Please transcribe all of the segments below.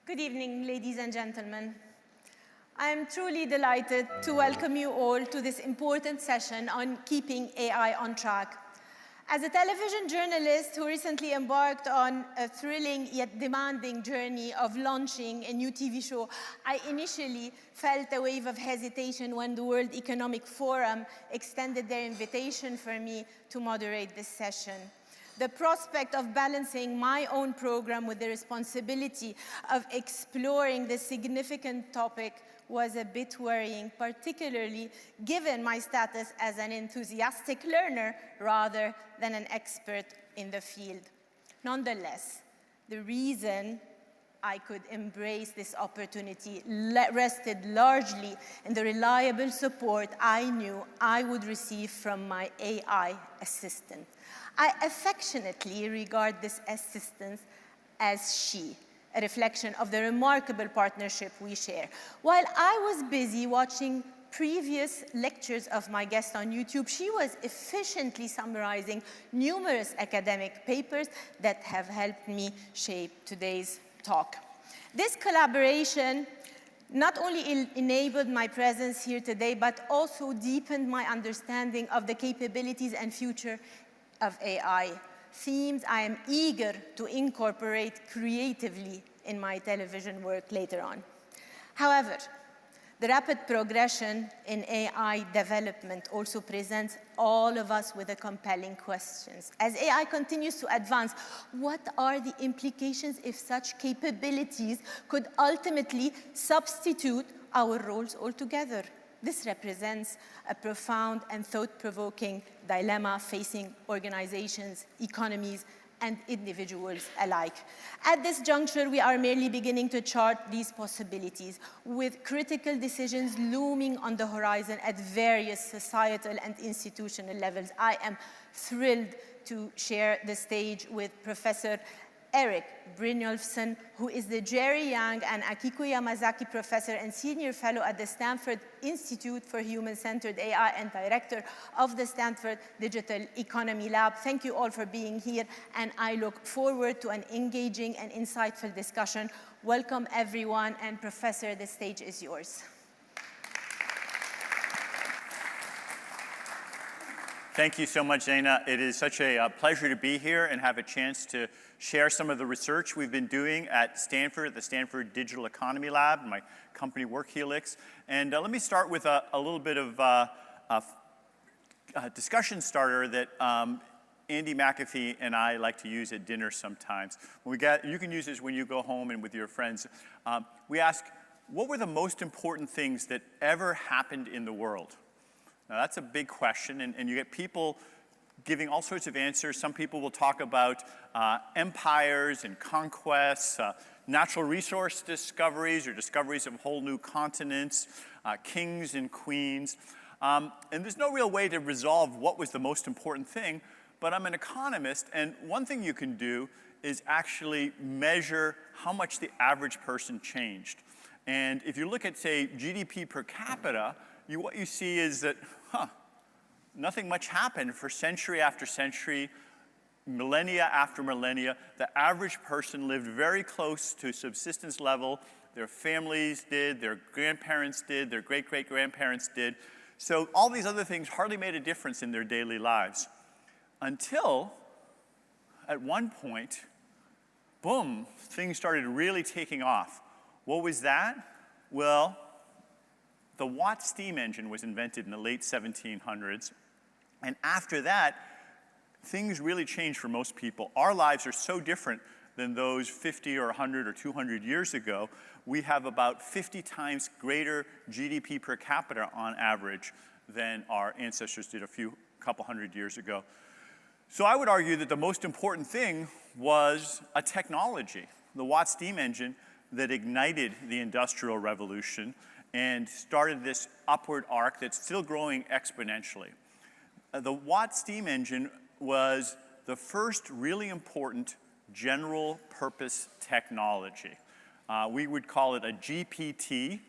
Good evening, ladies and gentlemen. I am truly delighted to welcome you all to this important session on keeping AI on track. As a television journalist who recently embarked on a thrilling yet demanding journey of launching a new TV show, I initially felt a wave of hesitation when the World Economic Forum extended their invitation for me to moderate this session. The prospect of balancing my own program with the responsibility of exploring this significant topic was a bit worrying, particularly given my status as an enthusiastic learner rather than an expert in the field. Nonetheless, the reason I could embrace this opportunity rested largely in the reliable support I knew I would receive from my AI assistant. I affectionately regard this assistant as she, a reflection of the remarkable partnership we share. While I was busy watching previous lectures of my guest on YouTube, she was efficiently summarizing numerous academic papers that have helped me shape today's talk. This collaboration not only enabled my presence here today, but also deepened my understanding of the capabilities and future of AI, themes I am eager to incorporate creatively in my television work later on. However, the rapid progression in AI development also presents all of us with a compelling questions. As AI continues to advance, what are the implications if such capabilities could ultimately substitute our roles altogether? This represents a profound and thought-provoking dilemma facing organizations, economies, and individuals alike. At this juncture, we are merely beginning to chart these possibilities, with critical decisions looming on the horizon at various societal and institutional levels. I am thrilled to share the stage with Professor Eric Brynjolfsson, who is the Jerry Yang and Akiko Yamazaki Professor and Senior Fellow at the Stanford Institute for Human-Centered AI and Director of the Stanford Digital Economy Lab. Thank you all for being here, and I look forward to an engaging and insightful discussion. Welcome, everyone, and Professor, the stage is yours. Thank you so much, Zaina. It is such a pleasure to be here and have a chance to share some of the research we've been doing at Stanford, at the Stanford Digital Economy Lab, my company WorkHelix. And let me start with a little bit of a discussion starter that Andy McAfee and I like to use at dinner sometimes. You can use this when you go home and with your friends. We ask, what were the most important things that ever happened in the world? Now, that's a big question, and you get people giving all sorts of answers. Some people will talk about empires and conquests, natural resource discoveries or discoveries of whole new continents, kings and queens. And there's no real way to resolve what was the most important thing, but I'm an economist, and one thing you can do is actually measure how much the average person changed. And if you look at, say, GDP per capita, what you see is that, nothing much happened for century after century, millennia after millennia. The average person lived very close to subsistence level. Their families did, their grandparents did, their great-great-grandparents did. So all these other things hardly made a difference in their daily lives. Until, at one point, boom, things started really taking off. What was that? Well, the Watt steam engine was invented in the late 1700s. And after that, things really changed for most people. Our lives are so different than those 50 or 100 or 200 years ago. We have about 50 times greater GDP per capita on average than our ancestors did a couple hundred years ago. So I would argue that the most important thing was a technology, the Watt steam engine, that ignited the Industrial Revolution and started this upward arc that's still growing exponentially. The Watt steam engine was the first really important general purpose technology. We would call it a GPT,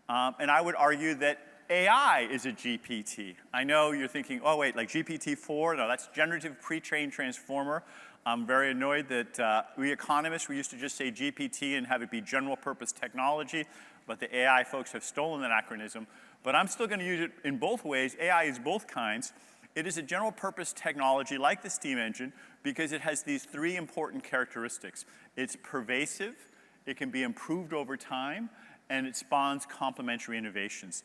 and I would argue that AI is a GPT. I know you're thinking, oh wait, like GPT-4? No, that's generative pre-trained transformer. I'm very annoyed that we economists, we used to just say GPT and have it be general purpose technology, but the AI folks have stolen that acronym. But I'm still going to use it in both ways. AI is both kinds. It is a general purpose technology like the steam engine because it has these three important characteristics. It's pervasive, it can be improved over time, and it spawns complementary innovations.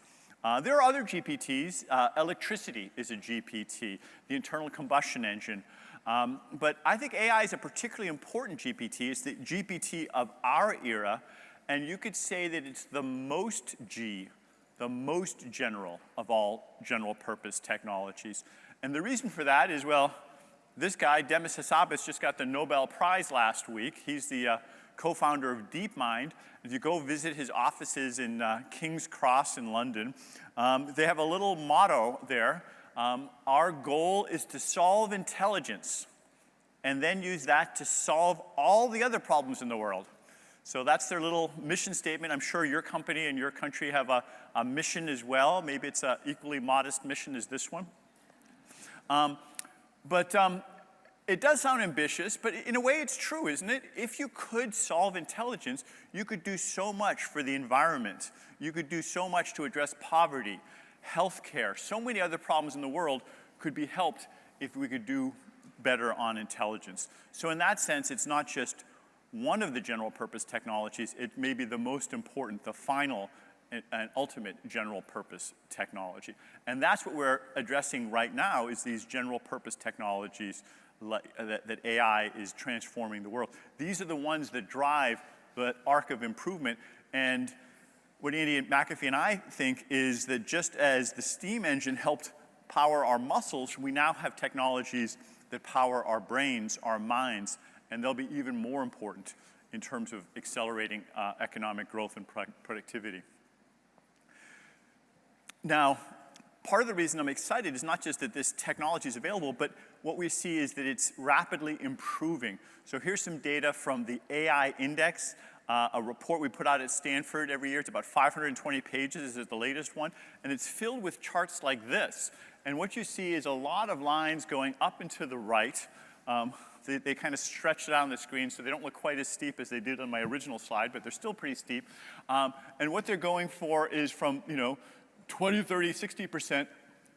There are other GPTs. Electricity is a GPT, the internal combustion engine. But I think AI is a particularly important GPT. It's the GPT of our era, and you could say that it's the most general of all general purpose technologies. And the reason for that is, well, this guy, Demis Hassabis, just got the Nobel Prize last week. He's the co-founder of DeepMind. If you go visit his offices in King's Cross in London, they have a little motto there. Our goal is to solve intelligence and then use that to solve all the other problems in the world. So that's their little mission statement. I'm sure your company and your country have a mission as well. Maybe it's an equally modest mission as this one. It does sound ambitious, but in a way it's true, isn't it? If you could solve intelligence, you could do so much for the environment. You could do so much to address poverty, healthcare. So many other problems in the world could be helped if we could do better on intelligence. So in that sense, it's not just one of the general purpose technologies, it may be the most important, the final and ultimate general purpose technology. And that's what we're addressing right now is these general purpose technologies that AI is transforming the world. These are the ones that drive the arc of improvement. And what Andy McAfee and I think is that just as the steam engine helped power our muscles, we now have technologies that power our brains, our minds, and they'll be even more important in terms of accelerating economic growth and productivity. Now, part of the reason I'm excited is not just that this technology is available, but what we see is that it's rapidly improving. So here's some data from the AI Index, a report we put out at Stanford every year. It's about 520 pages. This is the latest one. And it's filled with charts like this. And what you see is a lot of lines going up and to the right. They kind of stretch it out on the screen so they don't look quite as steep as they did on my original slide, but they're still pretty steep. And what they're going for is from 20, 30, 60%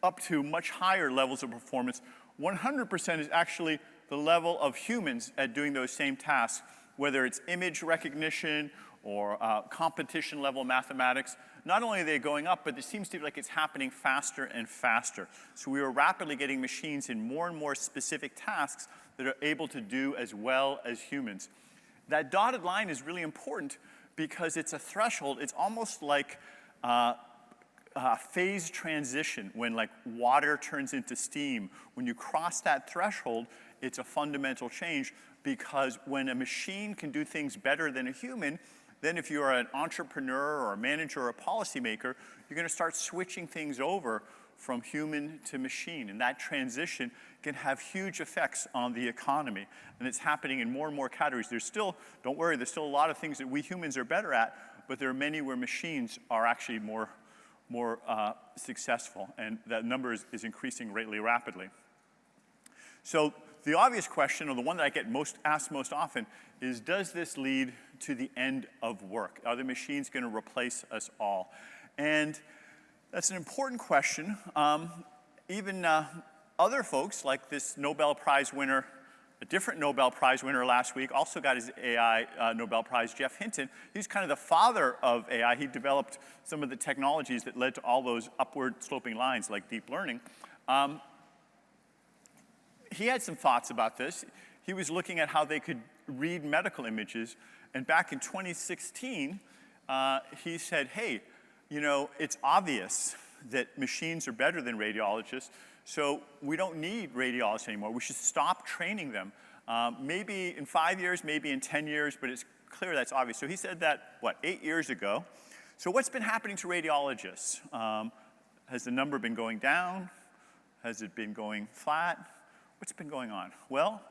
up to much higher levels of performance. 100% is actually the level of humans at doing those same tasks, whether it's image recognition or competition level mathematics. Not only are they going up, but it seems to be like it's happening faster and faster. So we are rapidly getting machines in more and more specific tasks that are able to do as well as humans. That dotted line is really important because it's a threshold. It's almost like phase transition when like water turns into steam. When you cross that threshold, it's a fundamental change because when a machine can do things better than a human, then if you're an entrepreneur or a manager or a policymaker, you're going to start switching things over from human to machine. And that transition can have huge effects on the economy. And it's happening in more and more categories. There's still, don't worry, there's still a lot of things that we humans are better at, but there are many where machines are actually more successful. And that number is increasing greatly rapidly. So the obvious question, or the one that I get asked most often, is does this lead to the end of work? Are the machines going to replace us all? And that's an important question. Even other folks, like this Nobel Prize winner, a different Nobel Prize winner last week, also got his AI Nobel Prize, Jeff Hinton. He's kind of the father of AI. He developed some of the technologies that led to all those upward sloping lines like deep learning. He had some thoughts about this. He was looking at how they could read medical images. And back in 2016, he said, hey, it's obvious that machines are better than radiologists, so we don't need radiologists anymore. We should stop training them. Maybe in 5 years, maybe in 10 years, but it's clear that's obvious. So he said that, 8 years ago. So what's been happening to radiologists? Has the number been going down? Has it been going flat? What's been going on? Well,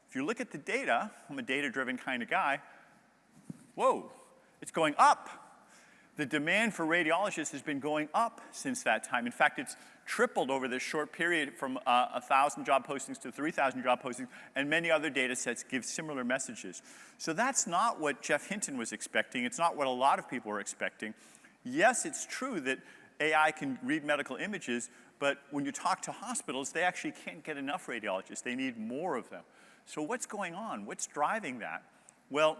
if you look at the data, I'm a data-driven kind of guy, whoa, it's going up. the demand for radiologists has been going up since that time. In fact, it's tripled over this short period from 1,000 job postings to 3,000 job postings, and many other data sets give similar messages. So that's not what Jeff Hinton was expecting. It's not what a lot of people were expecting. Yes, it's true that AI can read medical images, but when you talk to hospitals, they actually can't get enough radiologists. They need more of them. So what's going on? What's driving that? Well,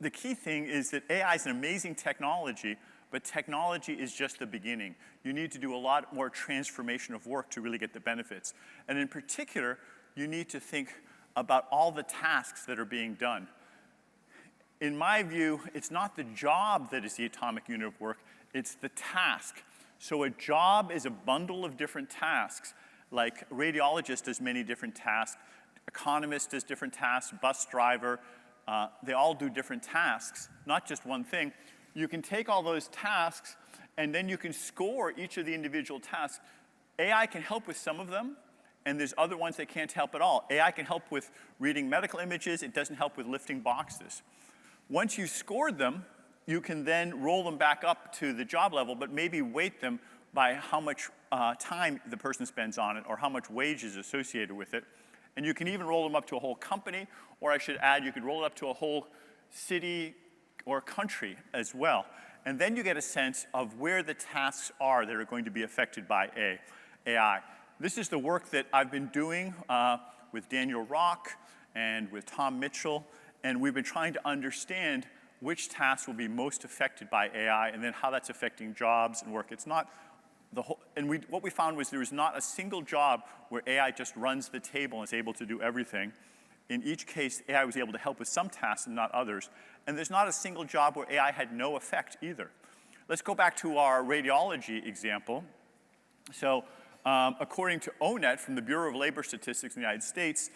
the key thing is that AI is an amazing technology, but technology is just the beginning. You need to do a lot more transformation of work to really get the benefits. And in particular, you need to think about all the tasks that are being done. In my view, it's not the job that is the atomic unit of work, it's the task. So a job is a bundle of different tasks, like a radiologist does many different tasks, economist does different tasks, bus driver, they all do different tasks, not just one thing. You can take all those tasks, and then you can score each of the individual tasks. AI can help with some of them, and there's other ones that can't help at all. AI can help with reading medical images. It doesn't help with lifting boxes. Once you've scored them, you can then roll them back up to the job level, but maybe weight them by how much time the person spends on it or how much wage is associated with it. And you can even roll them up to a whole company, or I should add, you could roll it up to a whole city or country as well. And then you get a sense of where the tasks are that are going to be affected by AI. This is the work that I've been doing with Daniel Rock and with Tom Mitchell, and we've been trying to understand which tasks will be most affected by AI and then how that's affecting jobs and work. It's not the whole, and what we found was there was not a single job where AI just runs the table and is able to do everything. In each case, AI was able to help with some tasks and not others. And there's not a single job where AI had no effect either. Let's go back to our radiology example. So according to ONET from the Bureau of Labor Statistics in the United States,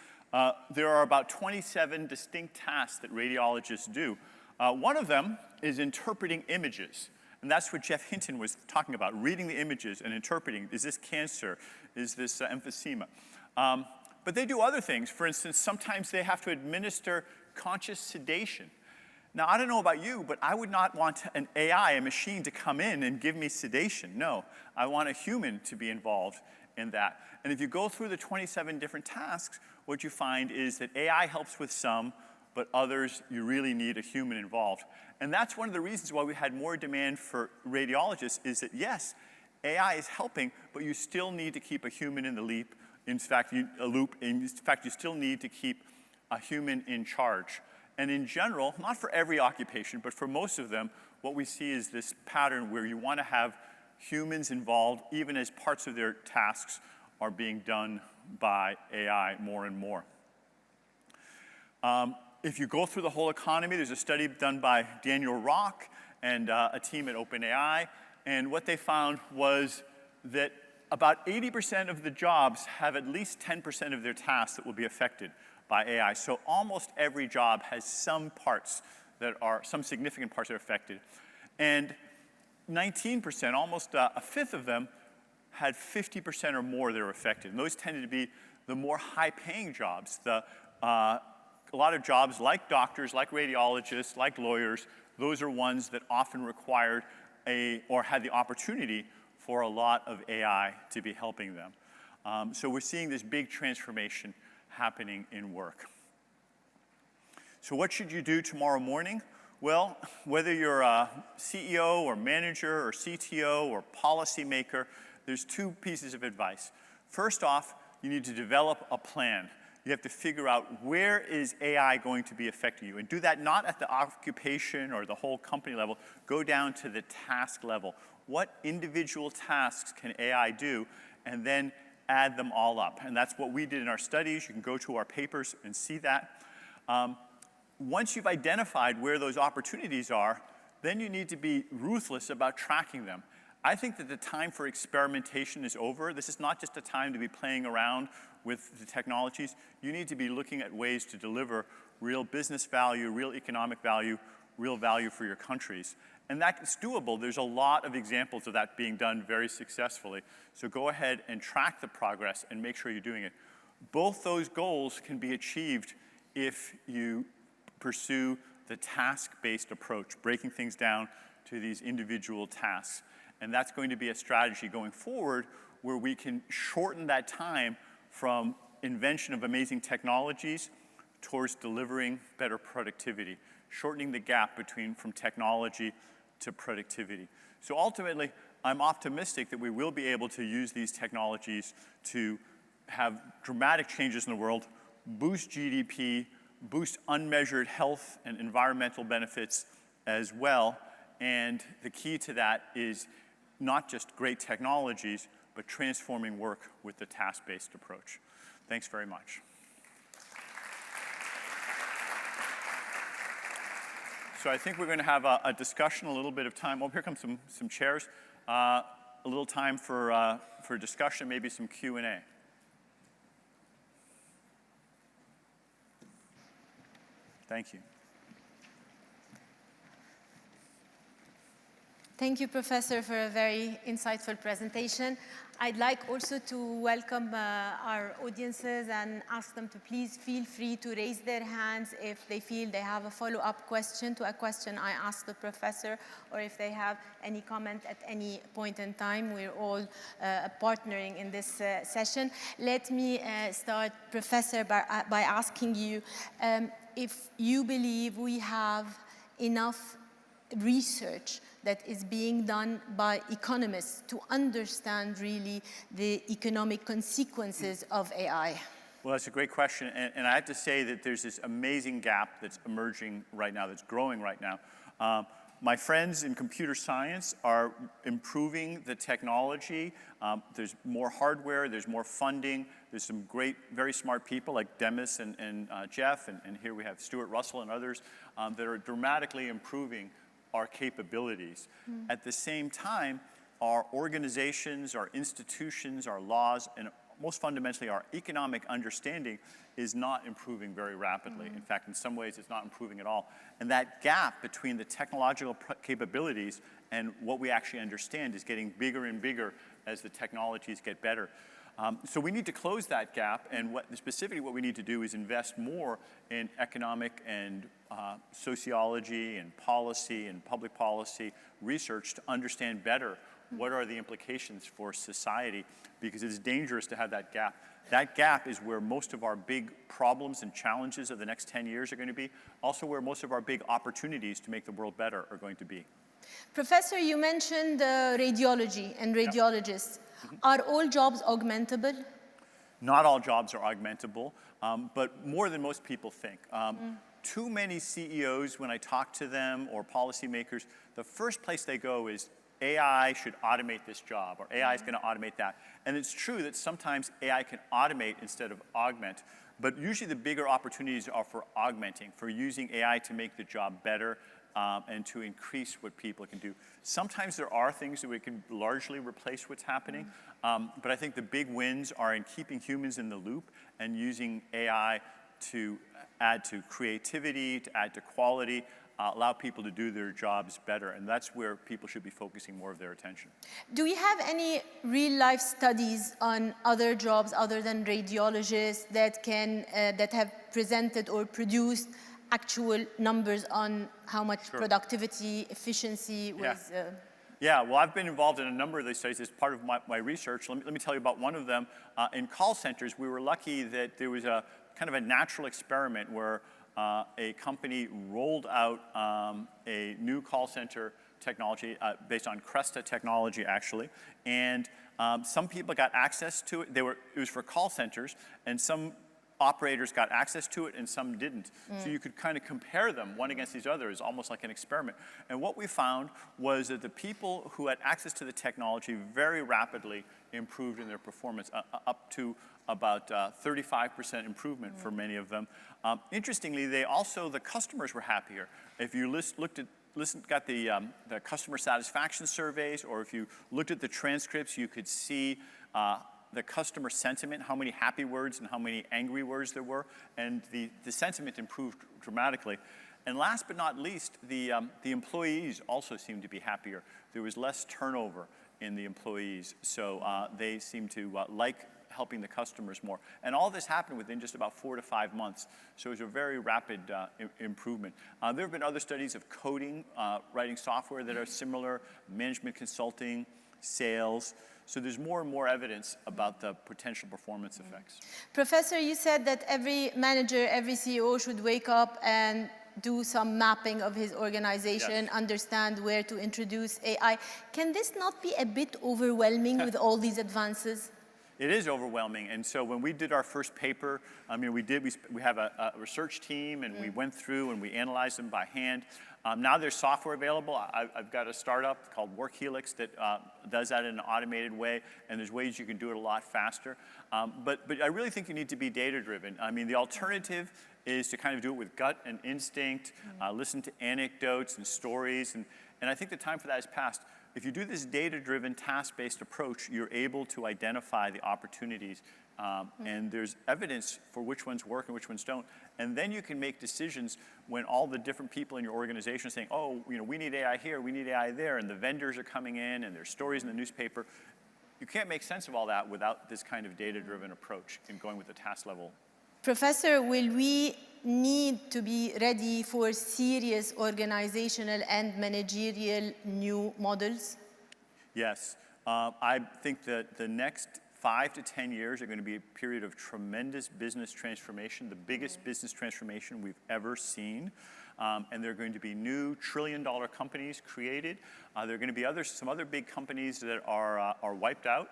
there are about 27 distinct tasks that radiologists do. One of them is interpreting images. And that's what Jeff Hinton was talking about, reading the images and interpreting. Is this cancer? Is this emphysema? But they do other things. For instance, sometimes they have to administer conscious sedation. Now, I don't know about you, but I would not want an AI, a machine, to come in and give me sedation. No, I want a human to be involved in that. And if you go through the 27 different tasks, what you find is that AI helps with some, but others, you really need a human involved. And that's one of the reasons why we had more demand for radiologists is that, yes, AI is helping, but you still need to keep a human in the loop. In fact, you still need to keep a human in charge. And in general, not for every occupation, but for most of them, what we see is this pattern where you want to have humans involved, even as parts of their tasks are being done by AI more and more. If you go through the whole economy, there's a study done by Daniel Rock and a team at OpenAI, and what they found was that about 80% of the jobs have at least 10% of their tasks that will be affected by AI. So almost every job has some parts that are, some significant parts that are affected. And 19%, almost a fifth of them, had 50% or more that are affected. And those tended to be the more high-paying jobs. A lot of jobs like doctors, like radiologists, like lawyers, those are ones that often required or had the opportunity for a lot of AI to be helping them. So we're seeing this big transformation happening in work. So what should you do tomorrow morning? Well, whether you're a CEO or manager or CTO or policymaker, there's two pieces of advice. First off, you need to develop a plan. You have to figure out where is AI going to be affecting you. And do that not at the occupation or the whole company level. Go down to the task level. What individual tasks can AI do? And then add them all up. And that's what we did in our studies. You can go to our papers and see that. Once you've identified where those opportunities are, then you need to be ruthless about tracking them. I think that the time for experimentation is over. This is not just a time to be playing around with the technologies. You need to be looking at ways to deliver real business value, real economic value, real value for your countries. And that's doable. There's a lot of examples of that being done very successfully. So go ahead and track the progress and make sure you're doing it. Both those goals can be achieved if you pursue the task-based approach, breaking things down to these individual tasks. And that's going to be a strategy going forward where we can shorten that time from invention of amazing technologies towards delivering better productivity, shortening the gap from technology to productivity. So ultimately, I'm optimistic that we will be able to use these technologies to have dramatic changes in the world, boost GDP, boost unmeasured health and environmental benefits as well. And the key to that is not just great technologies, but transforming work with the task-based approach. Thanks very much. So I think we're going to have a discussion, a little bit of time. Oh, here comes some chairs. A little time for discussion, maybe some Q&A. Thank you. Thank you, Professor, for a very insightful presentation. I'd like also to welcome our audiences and ask them to please feel free to raise their hands if they feel they have a follow-up question to a question I asked the professor, or if they have any comment at any point in time. We're all partnering in this session. Let me start, Professor, by asking you if you believe we have enough research that is being done by economists to understand really the economic consequences of AI. Well, that's a great question. And I have to say that there's this amazing gap that's emerging right now, that's growing right now. My friends in computer science are improving the technology. There's more hardware, there's more funding. There's some great, very smart people like Demis and Jeff, and here we have Stuart Russell and others that are dramatically improving our capabilities. At the same time, our organizations, our institutions, our laws, and most fundamentally our economic understanding is not improving very rapidly. In fact, in some ways, it's not improving at all. And that gap between the technological capabilities and what we actually understand is getting bigger and bigger as the technologies get better. So we need to close that gap, and specifically what we need to do is invest more in economic and sociology and policy and public policy research to understand better what are the implications for society, because it's dangerous to have that gap. That gap is where most of our big problems and challenges of the next 10 years are going to be, also where most of our big opportunities to make the world better are going to be. Professor, you mentioned radiology and radiologists. Are all jobs augmentable? Not all jobs are augmentable, but more than most people think. Too many CEOs, when I talk to them, or policymakers, the first place they go is AI should automate this job, or AI is going to automate that. And it's true that sometimes AI can automate instead of augment, but usually the bigger opportunities are for augmenting, for using AI to make the job better, and to increase what people can do. Sometimes there are things that we can largely replace what's happening, but I think the big wins are in keeping humans in the loop and using AI to add to creativity, to add to quality, allow people to do their jobs better, and that's where people should be focusing more of their attention. Do we have any real-life studies on other jobs other than radiologists that have presented or produced actual numbers on how much productivity, efficiency was? Yeah, well, I've been involved in a number of these studies as part of my research. Let me tell you about one of them. In call centers, we were lucky that there was a kind of a natural experiment where a company rolled out a new call center technology based on Cresta technology, actually. And some people got access to it. It was for call centers, and some operators got access to it and some didn't. So you could kind of compare them one against each other. It's almost like an experiment. And what we found was that the people who had access to the technology very rapidly improved in their performance, up to about 35% improvement for many of them. Interestingly, the customers were happier. If you got the customer satisfaction surveys, or if you looked at the transcripts, you could see the customer sentiment, how many happy words and how many angry words there were, and the sentiment improved dramatically. And last but not least, the employees also seemed to be happier. There was less turnover in the employees, so they seemed to like helping the customers more. And all this happened within just about 4 to 5 months. So it was a very rapid improvement. There have been other studies of coding, writing software that are similar, management consulting, sales. So there's more and more evidence about the potential performance effects. Professor, you said that every manager, every CEO should wake up and do some mapping of his organization, Yes. understand where to introduce AI. Can this not be a bit overwhelming with all these advances? It is overwhelming, and so when we did our first paper, we have a research team, and we went through and we analyzed them by hand. Now there's software available. I've got a startup called Couincils that does that in an automated way, and there's ways you can do it a lot faster. But I really think you need to be data-driven. I mean, the alternative is to kind of do it with gut and instinct, listen to anecdotes and stories, and I think the time for that is past. If you do this data-driven, task-based approach, you're able to identify the opportunities, and there's evidence for which ones work and which ones don't. And then you can make decisions when all the different people in your organization are saying, oh, we need AI here, we need AI there, and the vendors are coming in, and there's stories in the newspaper. You can't make sense of all that without this kind of data-driven approach and going with the task level. Professor, will we need to be ready for serious organizational and managerial new models? Yes. I think that the next 5 to 10 years are going to be a period of tremendous business transformation, the biggest business transformation we've ever seen. And there are going to be new trillion-dollar companies created. There are going to be some other big companies that are wiped out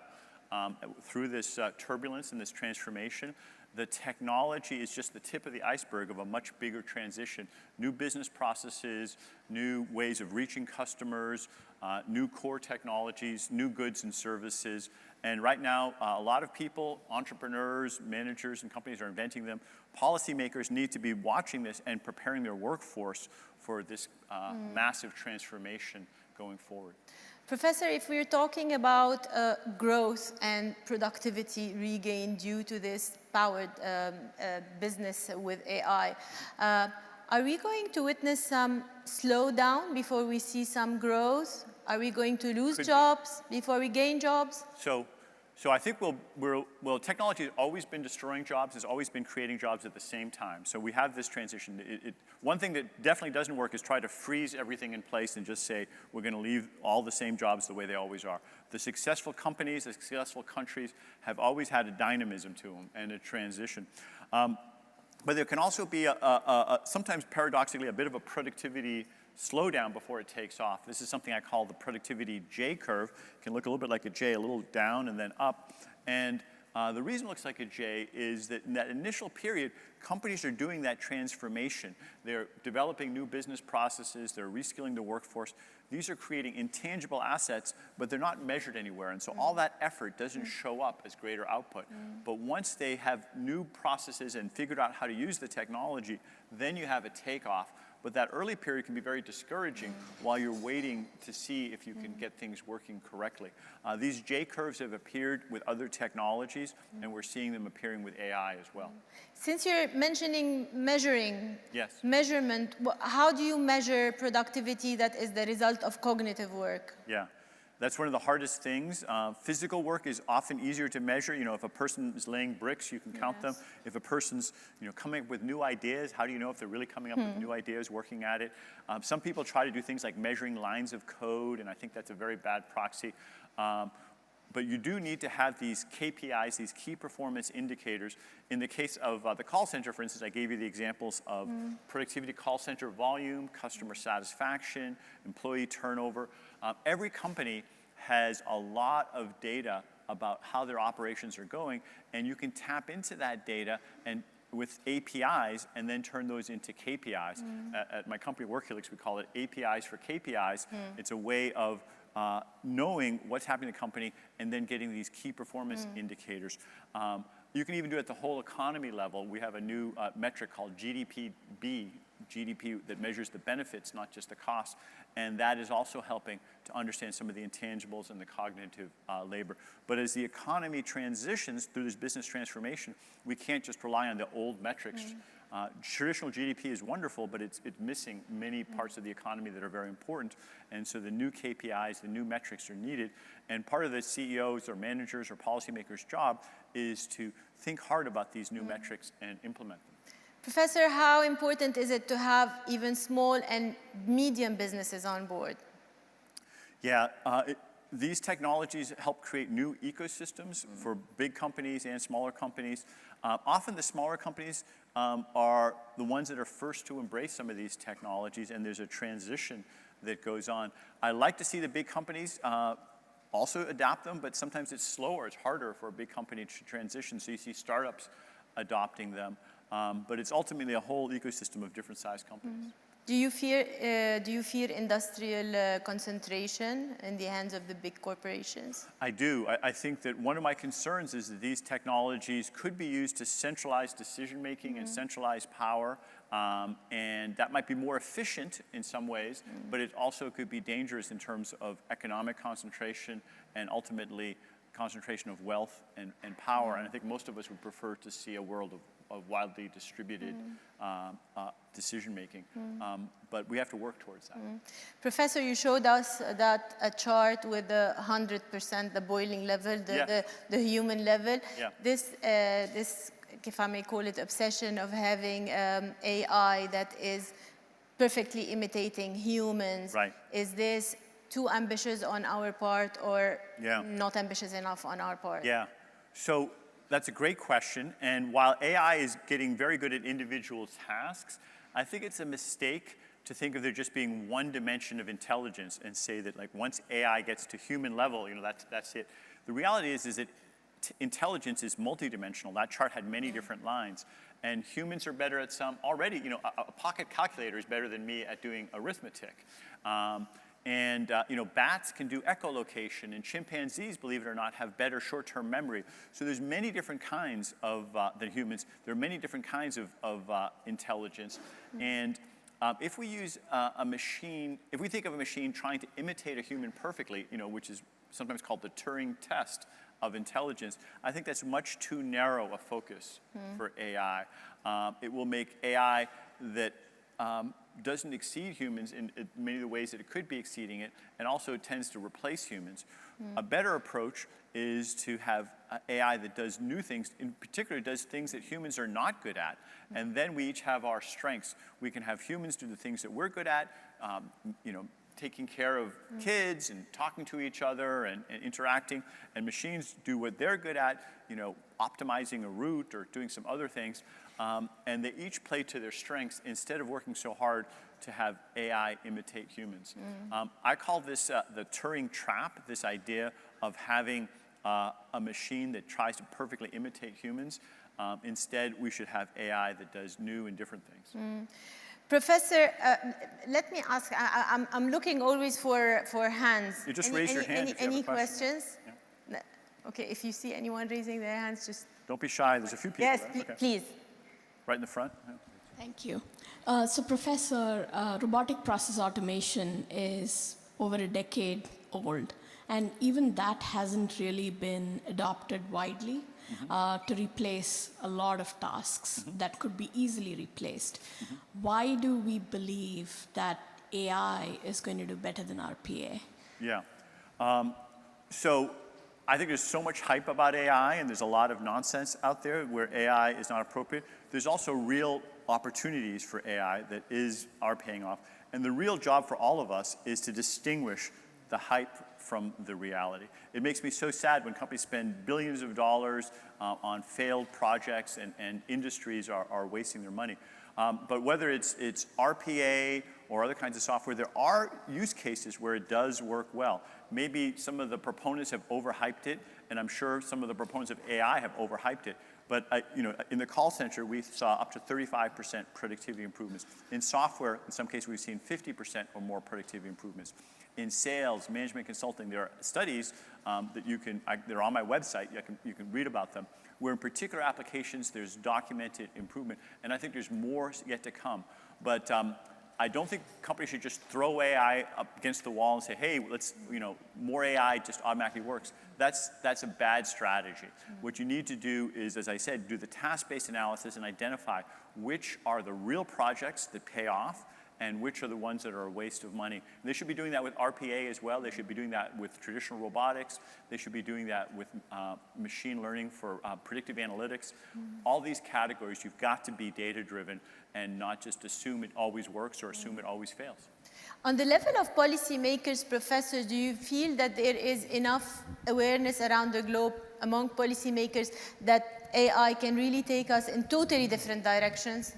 through this turbulence and this transformation. The technology is just the tip of the iceberg of a much bigger transition. New business processes, new ways of reaching customers, new core technologies, new goods and services. And right now, a lot of people, entrepreneurs, managers, and companies are inventing them. Policymakers need to be watching this and preparing their workforce for this massive transformation going forward. Professor, if we're talking about growth and productivity regained due to this powered business with AI, are we going to witness some slowdown before we see some growth? Are we going to lose jobs before we gain jobs? So I think technology has always been destroying jobs, has always been creating jobs at the same time. So we have this transition. One thing that definitely doesn't work is try to freeze everything in place and just say, we're going to leave all the same jobs the way they always are. The successful companies, the successful countries have always had a dynamism to them and a transition. But there can also be, sometimes paradoxically, a bit of a productivity slowdown before it takes off. This is something I call the productivity J curve. It can look a little bit like a J, a little down and then up. And the reason it looks like a J is that in that initial period, companies are doing that transformation. They're developing new business processes. They're reskilling the workforce. These are creating intangible assets, but they're not measured anywhere. And so all that effort doesn't show up as greater output. But once they have new processes and figured out how to use the technology, then you have a takeoff. But that early period can be very discouraging while you're waiting to see if you can get things working correctly. These J curves have appeared with other technologies, and we're seeing them appearing with AI as well. Since you're mentioning measuring, yes. Measurement, how do you measure productivity that is the result of cognitive work? Yeah. That's one of the hardest things. Physical work is often easier to measure. If a person is laying bricks, you can count them. If a person's coming up with new ideas, how do you know if they're really coming up with new ideas, working at it? Some people try to do things like measuring lines of code, and I think that's a very bad proxy. But you do need to have these KPIs, these key performance indicators. In the case of the call center, for instance, I gave you the examples of productivity, call center volume, customer satisfaction, employee turnover. Every company has a lot of data about how their operations are going, and you can tap into that data and with APIs and then turn those into KPIs. At my company, Couincils, we call it APIs for KPIs. It's a way of knowing what's happening in the company and then getting these key performance indicators. You can even do it at the whole economy level. We have a new metric called GDP that measures the benefits, not just the costs. And that is also helping to understand some of the intangibles and the cognitive labor. But as the economy transitions through this business transformation, we can't just rely on the old metrics. Traditional GDP is wonderful, but it's missing many parts of the economy that are very important. And so the new KPIs, the new metrics are needed. And part of the CEOs or managers or policymakers' job is to think hard about these new metrics and implement them. Professor, how important is it to have even small and medium businesses on board? Yeah, these technologies help create new ecosystems for big companies and smaller companies. Often the smaller companies are the ones that are first to embrace some of these technologies, and there's a transition that goes on. I like to see the big companies also adapt them, but sometimes it's slower. It's harder for a big company to transition, so you see startups adopting them. But it's ultimately a whole ecosystem of different size companies. Do you fear industrial concentration in the hands of the big corporations? I do. I think that one of my concerns is that these technologies could be used to centralize decision-making and centralize power, and that might be more efficient in some ways, but it also could be dangerous in terms of economic concentration and ultimately concentration of wealth and power. And I think most of us would prefer to see a world of widely distributed decision-making. But we have to work towards that. Professor, you showed us that a chart with the 100%, the boiling level, the human level. Yeah. This, if I may call it, obsession of having AI that is perfectly imitating humans. Right. Is this too ambitious on our part or not ambitious enough on our part? Yeah. So that's a great question. And while AI is getting very good at individual tasks, I think it's a mistake to think of there just being one dimension of intelligence and say that like once AI gets to human level, that's it. The reality is that intelligence is multidimensional. That chart had many different lines. And humans are better at some already. A pocket calculator is better than me at doing arithmetic. Bats can do echolocation, and chimpanzees, believe it or not, have better short-term memory. So there's many different kinds of, than humans, there are many different kinds of intelligence. And if we use a machine, if we think of a machine trying to imitate a human perfectly, which is sometimes called the Turing test of intelligence, I think that's much too narrow a focus for AI. It will make AI that doesn't exceed humans in many of the ways that it could be exceeding it, and also tends to replace humans. A better approach is to have AI that does new things, in particular does things that humans are not good at, and then we each have our strengths. We can have humans do the things that we're good at, taking care of kids and talking to each other and interacting, and machines do what they're good at, optimizing a route or doing some other things. And they each play to their strengths instead of working so hard to have AI imitate humans. I call this the Turing trap, this idea of having a machine that tries to perfectly imitate humans. Instead, we should have AI that does new and different things. Professor, let me ask, I'm looking always for hands. You just raise your hand if you have a question. Questions? Yeah. Okay, if you see anyone raising their hands, just... Don't be shy, there's a few people. Yes, right? Okay. please. Right in the front. Yeah. Thank you. So Professor, robotic process automation is over a decade old, and even that hasn't really been adopted widely to replace a lot of tasks that could be easily replaced. Why do we believe that AI is going to do better than RPA? Yeah. So I think there's so much hype about AI, and there's a lot of nonsense out there where AI is not appropriate. There's also real opportunities for AI that are paying off. And the real job for all of us is to distinguish the hype from the reality. It makes me so sad when companies spend billions of dollars on failed projects and industries are wasting their money. But whether it's RPA or other kinds of software, there are use cases where it does work well. Maybe some of the proponents have overhyped it, and I'm sure some of the proponents of AI have overhyped it. But in the call center, we saw up to 35% productivity improvements. In software, in some cases, we've seen 50% or more productivity improvements. In sales, management consulting, there are studies that they're on my website, you can read about them, where in particular applications there's documented improvement, and I think there's more yet to come. But I don't think companies should just throw AI up against the wall and say, hey, let's, more AI just automatically works. That's a bad strategy. What you need to do is, as I said, do the task-based analysis and identify which are the real projects that pay off and which are the ones that are a waste of money. And they should be doing that with RPA as well. They should be doing that with traditional robotics. They should be doing that with machine learning for predictive analytics. All these categories, you've got to be data-driven and not just assume it always works or assume it always fails. On the level of policymakers, professors, do you feel that there is enough awareness around the globe among policymakers that AI can really take us in totally different directions?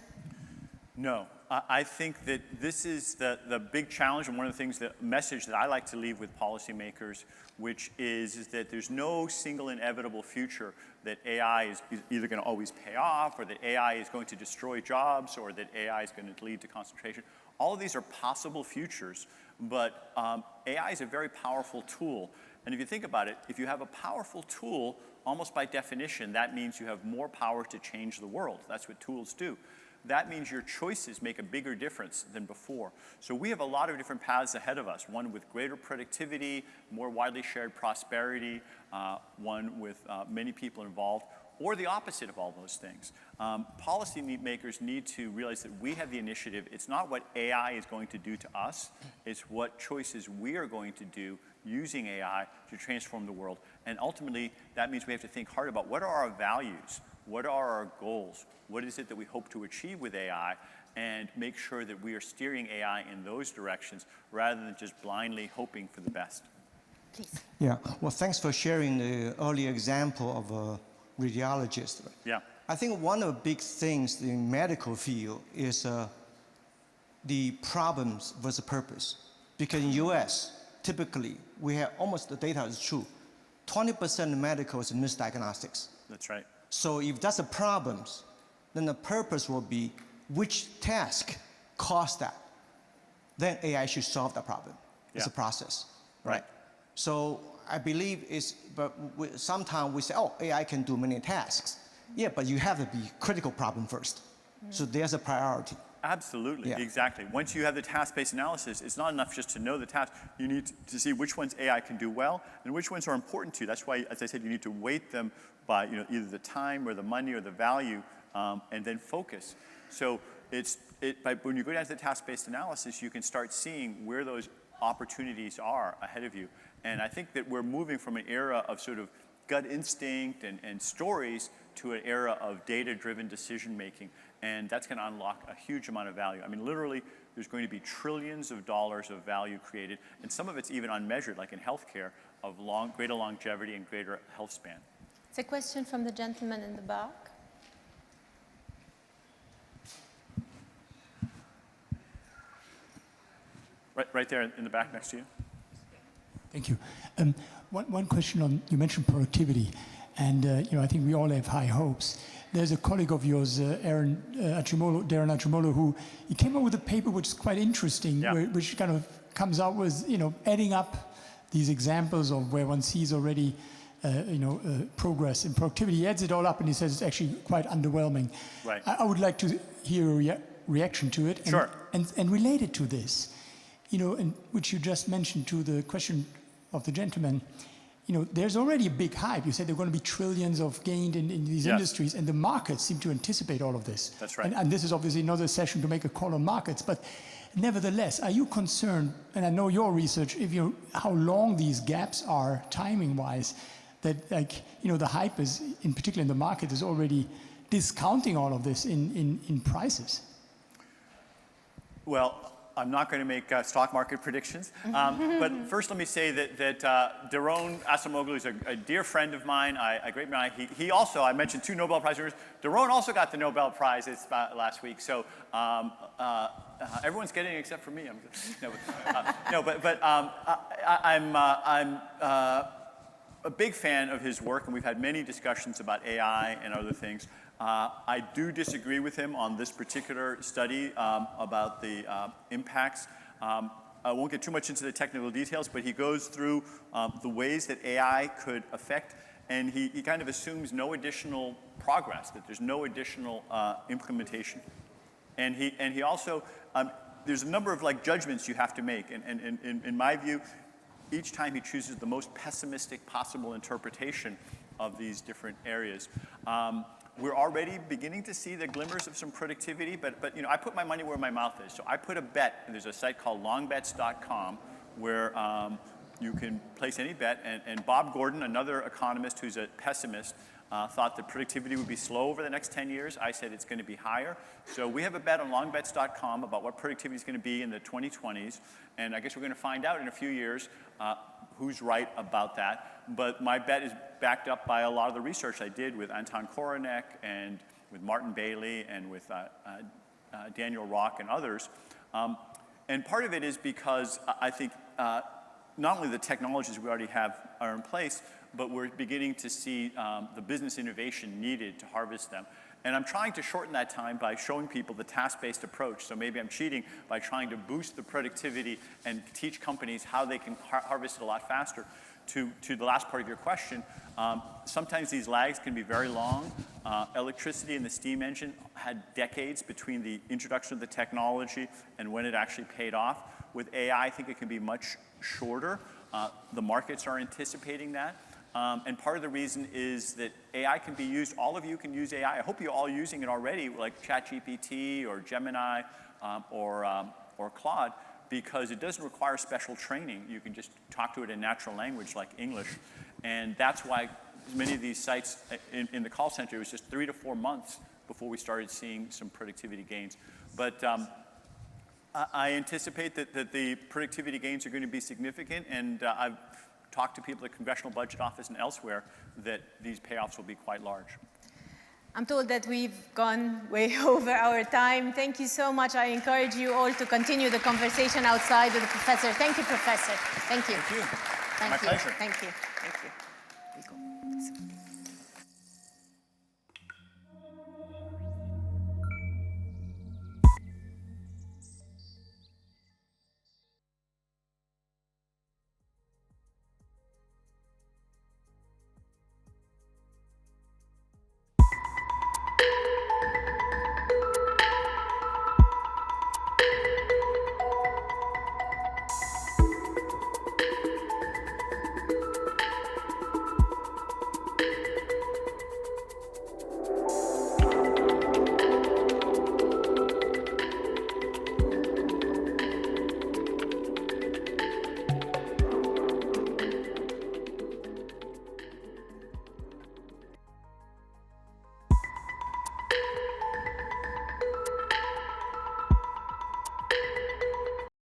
No. I think that this is the big challenge, and one of the things, the message that I like to leave with policymakers, which is that there's no single inevitable future that AI is either going to always pay off, or that AI is going to destroy jobs, or that AI is going to lead to concentration. All of these are possible futures, but AI is a very powerful tool. And if you think about it, if you have a powerful tool, almost by definition, that means you have more power to change the world. That's what tools do. That means your choices make a bigger difference than before. So we have a lot of different paths ahead of us, one with greater productivity, more widely shared prosperity, one with many people involved, or the opposite of all those things. Policy makers need to realize that we have the initiative. It's not what AI is going to do to us, it's what choices we are going to do using AI to transform the world. And ultimately, that means we have to think hard about what are our values, what are our goals, what is it that we hope to achieve with AI, and make sure that we are steering AI in those directions rather than just blindly hoping for the best. Please. Yeah, well, thanks for sharing the earlier example of a radiologist. Yeah. I think one of the big things in medical field is the problems versus purpose. Because in US, typically, we have almost the data is true. 20% of medical is misdiagnostics. That's right. So if that's a problem, then the purpose will be which task caused that. Then AI should solve that problem. It's a process, right? So I believe but sometimes we say, oh, AI can do many tasks. Yeah, but you have to be critical problem first. So there's a priority. Absolutely, exactly. Once you have the task-based analysis, it's not enough just to know the task. You need to see which ones AI can do well and which ones are important to you. That's why, as I said, you need to weight them by either the time or the money or the value, and then focus. So when you go down to the task-based analysis, you can start seeing where those opportunities are ahead of you. And I think that we're moving from an era of sort of gut instinct and stories to an era of data-driven decision-making. And that's going to unlock a huge amount of value. I mean, literally, there's going to be trillions of dollars of value created, and some of it's even unmeasured, like in healthcare, of greater longevity and greater health span. It's a question from the gentleman in the back. Right there in the back next to you. Thank you. One question on, you mentioned productivity, and I think we all have high hopes. There's a colleague of yours, Darren Acemoglu, who he came up with a paper which is quite interesting, which kind of comes out with adding up these examples of where one sees already progress in productivity. He adds it all up and he says it's actually quite underwhelming. Right. I would like to hear a reaction to it. Sure. And related to this, and which you just mentioned to the question of the gentleman, there's already a big hype. You said there are going to be trillions of gained in these industries, and the markets seem to anticipate all of this. That's right. And this is obviously another session to make a call on markets, but nevertheless, are you concerned, and I know your research, how long these gaps are timing-wise, that the hype is, in particular in the market, is already discounting all of this in prices? Well, I'm not going to make stock market predictions, but first let me say that Darren Acemoglu is a dear friend of mine, a great man. He also, I mentioned 2 Nobel Prize winners. Darren also got the Nobel Prize last week, so everyone's getting it except for me. I'm a big fan of his work, and we've had many discussions about AI and other things. I do disagree with him on this particular study about the impacts. I won't get too much into the technical details, but he goes through the ways that AI could affect, and he kind of assumes no additional progress, that there's no additional implementation. And he also, there's a number of like judgments you have to make. And in my view, each time he chooses the most pessimistic possible interpretation of these different areas. We're already beginning to see the glimmers of some productivity, but you know, I put my money where my mouth is. So I put a bet, and there's a site called longbets.com where you can place any bet, and Bob Gordon, another economist who's a pessimist, thought that productivity would be slow over the next 10 years. I said it's going to be higher. So we have a bet on longbets.com about what productivity is going to be in the 2020s, and I guess we're going to find out in a few years who's right about that. But my bet is backed up by a lot of the research I did with Anton Koronek and with Martin Bailey and with Daniel Rock and others. And part of it is because I think not only the technologies we already have are in place, but we're beginning to see the business innovation needed to harvest them. And I'm trying to shorten that time by showing people the task-based approach. So maybe I'm cheating by trying to boost the productivity and teach companies how they can harvest it a lot faster. To the last part of your question, sometimes these lags can be very long. Electricity and the steam engine had decades between the introduction of the technology and when it actually paid off. With AI, I think it can be much shorter. The markets are anticipating that. And part of the reason is that AI can be used, all of you can use AI. I hope you're all using it already, like ChatGPT or Gemini or Claude, because it doesn't require special training. You can just talk to it in natural language like English. And that's why many of these sites in the call center, it was just 3 to 4 months before we started seeing some productivity gains. But I anticipate that the productivity gains are going to be significant, and I've talked to people at the Congressional Budget Office and elsewhere that these payoffs will be quite large. I'm told that we've gone way over our time. Thank you so much. I encourage you all to continue the conversation outside with the professor. Thank you, Professor. Thank you. Thank you. Thank My you. pleasure. Thank you. Thank you.